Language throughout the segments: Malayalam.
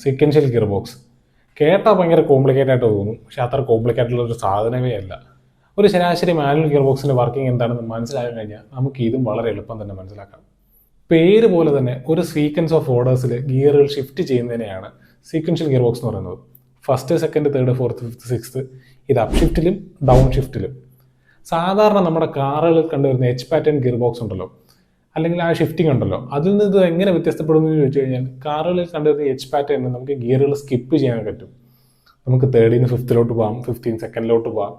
Sequential gear box. കേട്ടാൽ ഭയങ്കര കോംപ്ലിക്കേറ്റഡ് ആയിട്ട് തോന്നും, പക്ഷെ അത്ര കോംപ്ലിക്കേറ്റഡ് ഒരു സാധനമേ അല്ല. ഒരു ശരാശരി മാനുവൽ ഗിയർ ബോക്സിൻ്റെ വർക്കിംഗ് എന്താണെന്ന് മനസ്സിലാക്കി കഴിഞ്ഞാൽ നമുക്ക് ഇതും വളരെ എളുപ്പം തന്നെ മനസ്സിലാക്കാം. പേര് പോലെ തന്നെ ഒരു സീക്വൻസ് ഓഫ് ഓർഡേഴ്സിൽ ഗിയറുകൾ ഷിഫ്റ്റ് ചെയ്യുന്നതിനെയാണ് സീക്വൻഷ്യൽ ഗിയർ ബോക്സ് എന്ന് പറയുന്നത്. First, second, third, fourth, fifth, sixth ഇത് അപ്പ് ഷിഫ്റ്റിലും ഡൗൺ ഷിഫ്റ്റിലും. സാധാരണ നമ്മുടെ കാറുകളിൽ കണ്ടുവരുന്ന എച്ച് പാറ്റേൺ ഗിയർ ബോക്സ് ഉണ്ടല്ലോ, അല്ലെങ്കിൽ ആ ഷിഫ്റ്റിംഗ് ഉണ്ടല്ലോ, അതിൽ നിന്ന് ഇത് എങ്ങനെ വ്യത്യസ്തപ്പെടുന്നു എന്ന് ചോദിച്ചു കഴിഞ്ഞാൽ കാറുകളിൽ കണ്ടുവരുന്ന എച്ച് പാറ്റേണിന് നമുക്ക് ഗിയറുകൾ സ്കിപ്പ് ചെയ്യാൻ പറ്റും. നമുക്ക് തേർഡിന് ഫിഫ്ത്തിലോട്ട് പോകാം, 15 സെക്കൻഡിലോട്ട് പോകാം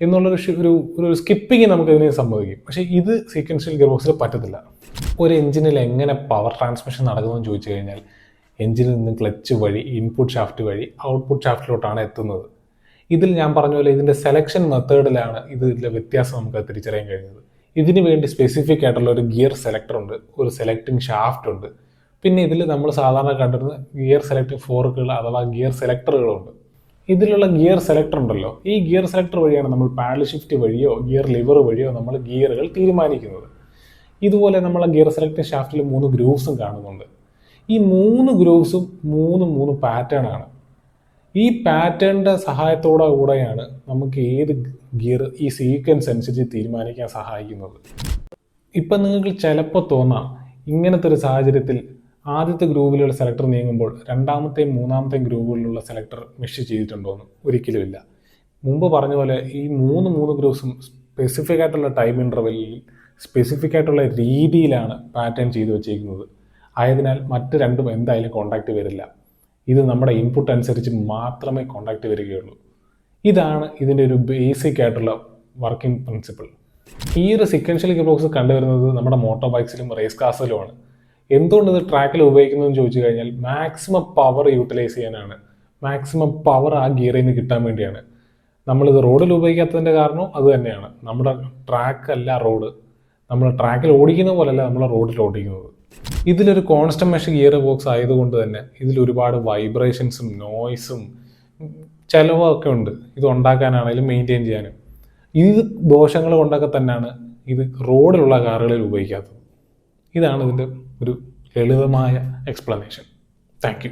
എന്നുള്ളൊരു ഒരു സ്കിപ്പിങ് നമുക്ക് ഇതിനെ സമ്മതിക്കും. പക്ഷേ ഇത് സീക്വൻഷ്യൽ ഗിയർ ബോക്സിൽ പറ്റത്തില്ല. ഒരു എഞ്ചിനിൽ എങ്ങനെ പവർ ട്രാൻസ്മിഷൻ നടക്കുന്നതെന്ന് ചോദിച്ചു കഴിഞ്ഞാൽ എഞ്ചിനിൽ നിന്ന് ക്ലച്ച് വഴി ഇൻപുട്ട് ഷാഫ്റ്റ് വഴി ഔട്ട്പുട്ട് ഷാഫ്റ്റിലോട്ടാണ് എത്തുന്നത്. ഇതിൽ ഞാൻ പറഞ്ഞ പോലെ ഇതിൻ്റെ സെലക്ഷൻ മെത്തേഡിലാണ് ഇതിലെ വ്യത്യാസം നമുക്ക് തിരിച്ചറിയാൻ കഴിഞ്ഞത്. ഇതിന് വേണ്ടി സ്പെസിഫിക് ആയിട്ടുള്ള ഒരു ഗിയർ സെലക്ടർ ഉണ്ട്, ഒരു സെലക്ടിങ് ഷാഫ്റ്റ് ഉണ്ട്. പിന്നെ ഇതിൽ നമ്മൾ സാധാരണ കണ്ടിരുന്ന ഗിയർ സെലക്ടിങ് ഫോർക്കുകൾ അഥവാ ഗിയർ സെലക്ടറുകളുണ്ട്. ഇതിലുള്ള ഗിയർ സെലക്ടർ ഉണ്ടല്ലോ, ഈ ഗിയർ സെലക്ടർ വഴിയാണ് നമ്മൾ പാഡൽ ഷിഫ്റ്റ് വഴിയോ ഗിയർ ലിവർ വഴിയോ നമ്മൾ ഗിയറുകൾ തീരുമാനിക്കുന്നത്. ഇതുപോലെ നമ്മളെ ഗിയർ സെലക്ടിങ് ഷാഫ്റ്റിൽ 3 ഗ്രൂവ്സും കാണുന്നുണ്ട്. ഈ 3 ഗ്രൂവ്സും 3 പാറ്റേൺ ആണ്. ഈ പാറ്റേണിൻ്റെ സഹായത്തോടെ കൂടെയാണ് നമുക്ക് ഏത് ഗിയർ ഈ സീക്വൻസ് അനുസരിച്ച് തീരുമാനിക്കാൻ സഹായിക്കുന്നത്. ഇപ്പം നിങ്ങൾക്ക് ചിലപ്പോൾ തോന്നാം, ഇങ്ങനത്തെ ഒരു സാഹചര്യത്തിൽ ആദ്യത്തെ ഗ്രൂവിലുള്ള സെലക്ടർ നീങ്ങുമ്പോൾ രണ്ടാമത്തെയും മൂന്നാമത്തെയും ഗ്രൂവുകളിലുള്ള സെലക്ടർ മെഷ് ചെയ്തിട്ടുണ്ടോയെന്ന്. ഒരിക്കലുമില്ല. മുമ്പ് പറഞ്ഞ പോലെ ഈ 3 ഗ്രൂവ്സും സ്പെസിഫിക് ആയിട്ടുള്ള ടൈം ഇൻ്റർവെല്ലിൽ സ്പെസിഫിക് ആയിട്ടുള്ള രീതിയിലാണ് പാറ്റേൺ ചെയ്തു വെച്ചിരിക്കുന്നത്. ആയതിനാൽ മറ്റ് രണ്ടും എന്തായാലും കോണ്ടാക്റ്റ് വരില്ല. ഇത് നമ്മുടെ ഇൻപുട്ട് അനുസരിച്ച് മാത്രമേ കോണ്ടാക്റ്റ് വരികയുള്ളൂ. ഇതാണ് ഇതിൻ്റെ ഒരു ബേസിക് ആയിട്ടുള്ള വർക്കിംഗ് പ്രിൻസിപ്പിൾ. ഈ ഒരു സീക്വൻഷ്യൽ ഗിയർ ബോക്സ് കണ്ടുവരുന്നത് നമ്മുടെ മോട്ടോർ ബൈക്സിലും റേസ് കാർസിലുമാണ്. എന്തുകൊണ്ട് ഇത് ട്രാക്കിൽ ഉപയോഗിക്കുന്നതെന്ന് ചോദിച്ചു കഴിഞ്ഞാൽ മാക്സിമം പവർ യൂട്ടിലൈസ് ചെയ്യാനാണ്. മാക്സിമം പവർ ആ ഗിയറിൽ നിന്ന് കിട്ടാൻ വേണ്ടിയാണ്. നമ്മളിത് റോഡിൽ ഉപയോഗിക്കാത്തതിൻ്റെ കാരണം അത് തന്നെയാണ്. നമ്മുടെ ട്രാക്ക് അല്ല റോഡ്. നമ്മൾ ട്രാക്കിൽ ഓടിക്കുന്ന പോലെയല്ല നമ്മൾ റോഡിൽ ഓടിക്കുന്നത്. ഇതിലൊരു കോൺസ്റ്റന്റ് മെഷ് ഗിയർ ബോക്സ് ആയതുകൊണ്ട് തന്നെ ഇതിൽ ഒരുപാട് വൈബ്രേഷൻസും നോയ്സും ചിലവൊക്കെ ഉണ്ട്. ഇത് ഉണ്ടാക്കാനാണെങ്കിലും മെയിൻറ്റെയിൻ ചെയ്യാനും. ഇത് ദോഷങ്ങൾ കൊണ്ടൊക്കെ തന്നെയാണ് ഇത് റോഡിലുള്ള കാറുകളിൽ ഉപയോഗിക്കാത്തത്. ഇതാണ് ഇതിൻ്റെ ഒരു ലളിതമായ എക്സ്പ്ലനേഷൻ. Thank you.